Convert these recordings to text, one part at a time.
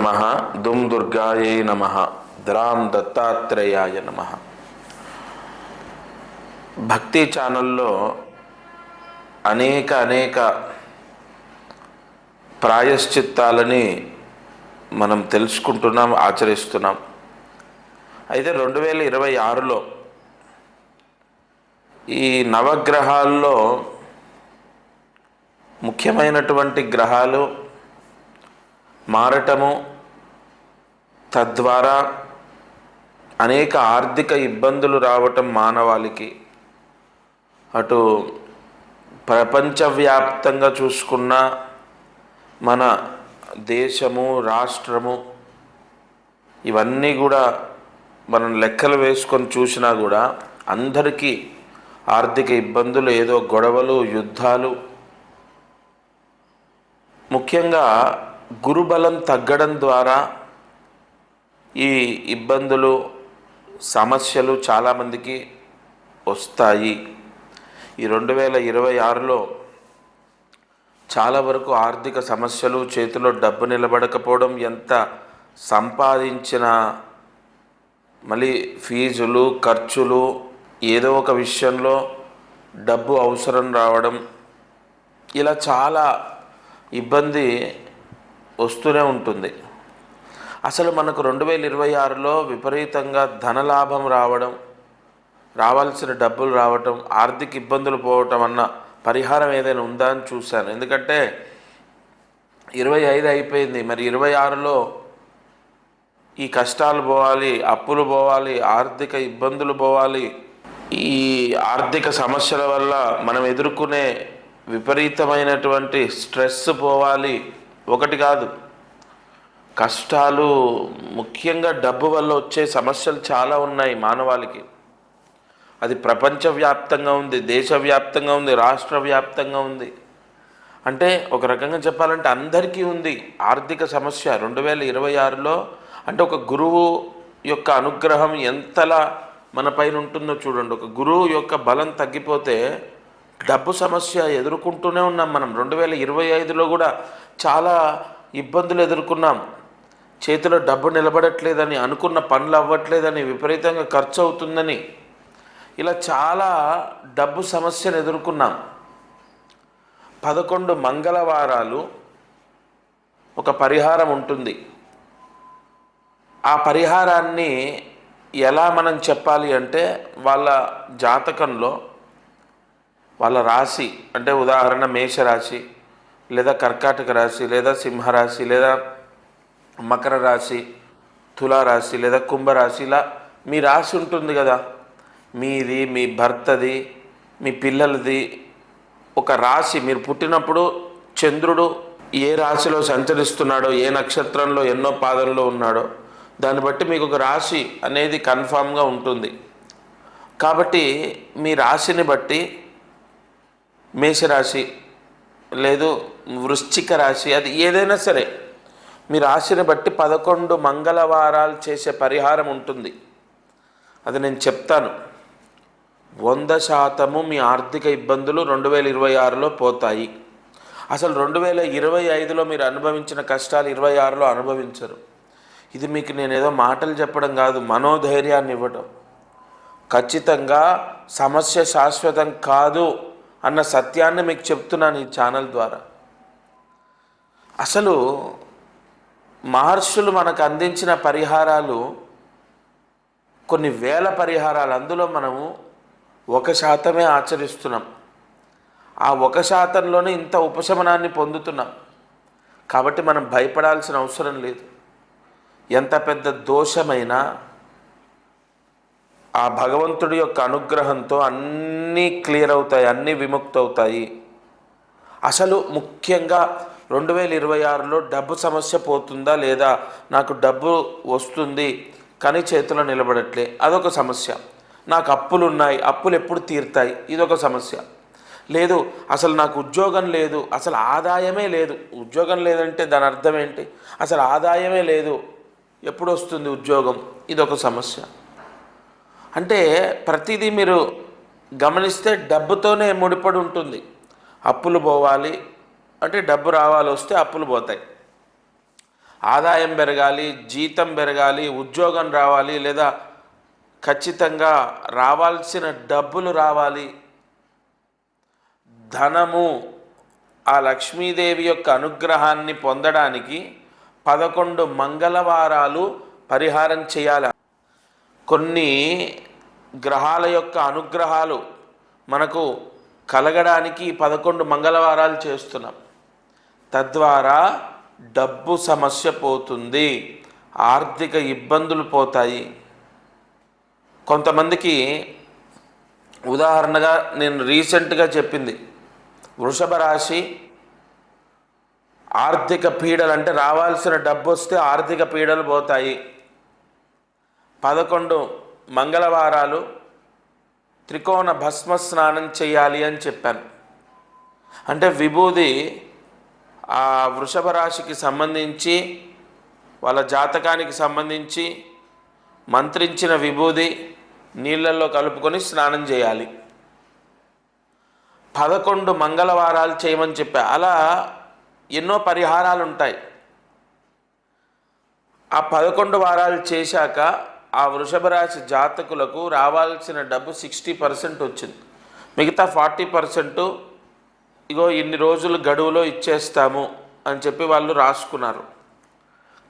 నమః. దుమ్ దుర్గాయై నమః. ద్రాం దత్తాత్రేయాయ నమః. భక్తి ఛానల్లో అనేక ప్రాయశ్చిత్తాలని మనం తెలుసుకుంటున్నాం, ఆచరిస్తున్నాం. అయితే 2026లో ఈ నవగ్రహాల్లో ముఖ్యమైనటువంటి గ్రహాలు మారటము, తద్వారా అనేక ఆర్థిక ఇబ్బందులు రావటం మానవాళికి, అటు ప్రపంచవ్యాప్తంగా చూసుకున్న మన దేశము, రాష్ట్రము, ఇవన్నీ కూడా మనం లెక్కలు వేసుకొని చూసినా కూడా అందరికీ ఆర్థిక ఇబ్బందులు, ఏదో గొడవలు, యుద్ధాలు. ముఖ్యంగా గురుబలం తగ్గడం ద్వారా ఈ ఇబ్బందులు, సమస్యలు చాలామందికి వస్తాయి. ఈ 2026లో చాలా వరకు ఆర్థిక సమస్యలు, చేతిలో డబ్బు నిలబడకపోవడం, ఎంత సంపాదించినా మళ్ళీ ఫీజులు, ఖర్చులు, ఏదో ఒక విషయంలో డబ్బు అవసరం రావడం, ఇలా చాలా ఇబ్బంది వస్తూనే ఉంటుంది. అసలు మనకు 2026లో విపరీతంగా ధనలాభం రావడం, రావాల్సిన డబ్బులు రావటం, ఆర్థిక ఇబ్బందులు పోవటం అన్న పరిహారం ఏదైనా ఉందా అని చూశాను. ఎందుకంటే 25 అయిపోయింది, మరి 26లో ఈ కష్టాలు పోవాలి, అప్పులు పోవాలి, ఆర్థిక ఇబ్బందులు పోవాలి, ఈ ఆర్థిక సమస్యల వల్ల మనం ఎదుర్కొనే విపరీతమైనటువంటి స్ట్రెస్ పోవాలి. ఒకటి కాదు, కష్టాలు, ముఖ్యంగా డబ్బు వల్ల వచ్చే సమస్యలు చాలా ఉన్నాయి మానవాళికి. అది ప్రపంచవ్యాప్తంగా ఉంది, దేశవ్యాప్తంగా ఉంది, రాష్ట్ర వ్యాప్తంగా ఉంది. అంటే ఒక రకంగా చెప్పాలంటే అందరికీ ఉంది ఆర్థిక సమస్య 2026లో. అంటే ఒక గురువు యొక్క అనుగ్రహం ఎంతలా మన పైన ఉంటుందో చూడండి. ఒక గురువు యొక్క బలం తగ్గిపోతే డబ్బు సమస్య ఎదుర్కొంటూనే ఉన్నాం మనం. 2025లో కూడా చాలా ఇబ్బందులు ఎదుర్కొన్నాం. చేతిలో డబ్బు నిలబడట్లేదని, అనుకున్న పనులు అవ్వట్లేదని, విపరీతంగా ఖర్చు అవుతుందని, ఇలా చాలా డబ్బు సమస్యను ఎదుర్కొన్నాం. 11 మంగళవారాలు ఒక పరిహారం ఉంటుంది. ఆ పరిహారాన్ని ఎలా మనం చెప్పాలి అంటే, వాళ్ళ జాతకంలో వాళ్ళ రాశి, అంటే ఉదాహరణ మేషరాశి, లేదా కర్కాటక రాశి, లేదా సింహరాశి, లేదా మకర రాశి, తులారాశి, లేదా కుంభరాశి, ఇలా మీ రాశి ఉంటుంది కదా, మీది, మీ భర్తది, మీ పిల్లలది ఒక రాశి. మీరు పుట్టినప్పుడు చంద్రుడు ఏ రాశిలో సంచరిస్తున్నాడో, ఏ నక్షత్రంలో ఎన్నో పాదంలో ఉన్నాడో, దాన్ని బట్టి మీకు ఒక రాశి అనేది కన్ఫామ్గా ఉంటుంది. కాబట్టి మీ రాశిని బట్టి మేషరాశి లేదు వృశ్చిక రాశి, అది ఏదైనా సరే మీ రాశిని బట్టి 11 మంగళవారాలు చేసే పరిహారం ఉంటుంది. అది నేను చెప్తాను. 100% మీ ఆర్థిక ఇబ్బందులు 2026లో పోతాయి. అసలు 2025లో మీరు అనుభవించిన కష్టాలు 26లో అనుభవించరు. ఇది మీకు నేను ఏదో మాటలు చెప్పడం కాదు, మనోధైర్యాన్ని ఇవ్వటం. ఖచ్చితంగా సమస్య శాశ్వతం కాదు అన్న సత్యాన్ని మీకు చెప్తున్నాను ఈ ఛానల్ ద్వారా. అసలు మహర్షులు మనకు అందించిన పరిహారాలు కొన్ని వేల పరిహారాలు, అందులో మనము 1% ఆచరిస్తున్నాం. ఆ 1%లోనే ఇంత ఉపశమనాన్ని పొందుతున్నాం. కాబట్టి మనం భయపడాల్సిన అవసరం లేదు. ఎంత పెద్ద దోషమైనా ఆ భగవంతుడి యొక్క అనుగ్రహంతో అన్నీ క్లియర్ అవుతాయి, అన్నీ విముక్తవుతాయి. అసలు ముఖ్యంగా 2026లో డబ్బు సమస్య పోతుందా లేదా, నాకు డబ్బు వస్తుంది కానీ చేతిలో నిలబడట్లే, అదొక సమస్య. నాకు అప్పులు ఉన్నాయి, అప్పులు ఎప్పుడు తీరుతాయి, ఇదొక సమస్య. లేదు అసలు నాకు ఉద్యోగం లేదు, అసలు ఆదాయమే లేదు. ఉద్యోగం లేదంటే దాని అర్థం ఏంటి? అసలు ఆదాయమే లేదు, ఎప్పుడు వస్తుంది ఉద్యోగం, ఇదొక సమస్య. అంటే ప్రతిదీ మీరు గమనిస్తే డబ్బుతోనే ముడిపడి ఉంటుంది. అప్పులు పోవాలి అంటే డబ్బు రావాలి, వస్తే అప్పులు పోతాయి. ఆదాయం పెరగాలి, జీతం పెరగాలి, ఉద్యోగం రావాలి, లేదా ఖచ్చితంగా రావాల్సిన డబ్బులు రావాలి, ధనము, ఆ లక్ష్మీదేవి యొక్క అనుగ్రహాన్ని పొందడానికి 11 మంగళవారాలు పరిహారం చేయాలి. కొన్ని గ్రహాల యొక్క అనుగ్రహాలు మనకు కలగడానికి 11 మంగళవారాలు చేస్తున్నాం. తద్వారా డబ్బు సమస్య పోతుంది, ఆర్థిక ఇబ్బందులు పోతాయి. కొంతమందికి ఉదాహరణగా నేను రీసెంట్గా చెప్పింది, వృషభ రాశి ఆర్థిక పీడలు, అంటే రావాల్సిన డబ్బు వస్తే ఆర్థిక పీడలు పోతాయి. 11 మంగళవారాలు త్రికోణ భస్మ స్నానం చేయాలి అని చెప్పాను. అంటే విభూది ఆ వృషభ రాశికి సంబంధించి, వాళ్ళ జాతకానికి సంబంధించి మంత్రించిన విభూది నీళ్ళల్లో కలుపుకొని స్నానం చేయాలి. 11 మంగళవారాలు చేయమని చెప్పా. అలా ఎన్నో పరిహారాలు ఉంటాయి. ఆ 11 వారాలు చేశాక ఆ వృషభ రాశి జాతకులకు రావాల్సిన డబ్బు 60% వచ్చింది. మిగతా 40% ఇగో ఇన్ని రోజులు గడువులో ఇచ్చేస్తాము అని చెప్పి వాళ్ళు రాసుకున్నారు.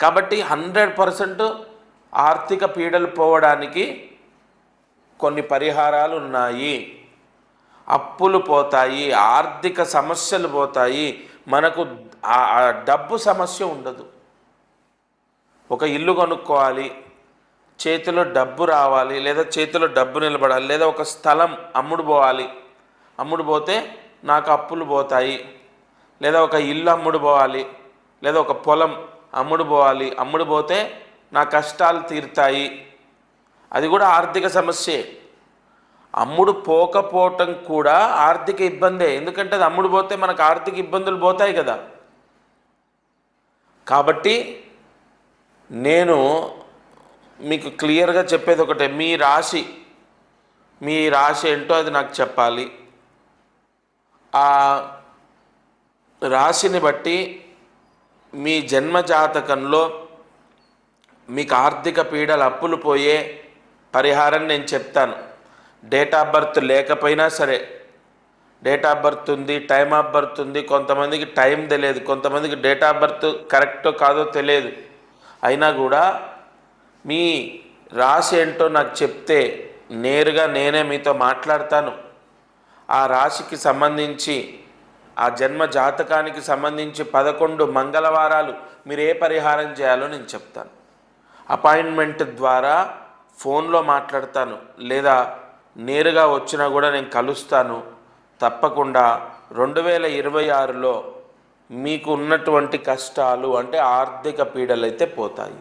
కాబట్టి 100% ఆర్థిక పీడలు పోవడానికి కొన్ని పరిహారాలు ఉన్నాయి. అప్పులు పోతాయి, ఆర్థిక సమస్యలు పోతాయి, మనకు ఆ డబ్బు సమస్య ఉండదు. ఒక ఇల్లు కొనుక్కోవాలి, చేతిలో డబ్బు రావాలి, లేదా చేతిలో డబ్బు నిలబడాలి, లేదా ఒక స్థలం అమ్ముడు పోవాలి, అమ్ముడు పోతే నాకు అప్పులు పోతాయి, లేదా ఒక ఇల్లు అమ్ముడు పోవాలి, లేదా ఒక పొలం అమ్ముడు పోవాలి, అమ్ముడు పోతే నా కష్టాలు తీరుతాయి. అది కూడా ఆర్థిక సమస్యే. అమ్ముడు పోకపోవటం కూడా ఆర్థిక ఇబ్బందే, ఎందుకంటే అది అమ్ముడు పోతే మనకు ఆర్థిక ఇబ్బందులు పోతాయి కదా. కాబట్టి నేను మీకు క్లియర్గా చెప్పేది ఒకటే, మీ రాశి ఏంటో అది నాకు చెప్పాలి. ఆ రాశిని బట్టి మీ జన్మ జాతకంలో మీకు ఆర్థిక పీడలు, అప్పులు పోయే పరిహారం నేను చెప్తాను. డేట్ ఆఫ్ బర్త్ లేకపోయినా సరే, డేట్ ఆఫ్ బర్త్ ఉంది, టైమ్ ఆఫ్ బర్త్ ఉంది, కొంతమందికి టైం తెలియదు, కొంతమందికి డేట్ ఆఫ్ బర్త్ కరెక్టో కాదో తెలియదు. అయినా కూడా మీ రాశి ఏంటో నాకు చెప్తే నేరుగా నేనే మీతో మాట్లాడతాను. ఆ రాశికి సంబంధించి, ఆ జన్మ జాతకానికి సంబంధించి 11 మంగళవారాలు మీరు ఏ పరిహారం చేయాలో నేను చెప్తాను. అపాయింట్మెంట్ ద్వారా ఫోన్లో మాట్లాడతాను, లేదా నేరుగా వచ్చినా కూడా నేను కలుస్తాను. తప్పకుండా 2026లో మీకు ఉన్నటువంటి కష్టాలు, అంటే ఆర్థిక పీడలు అయితే పోతాయి.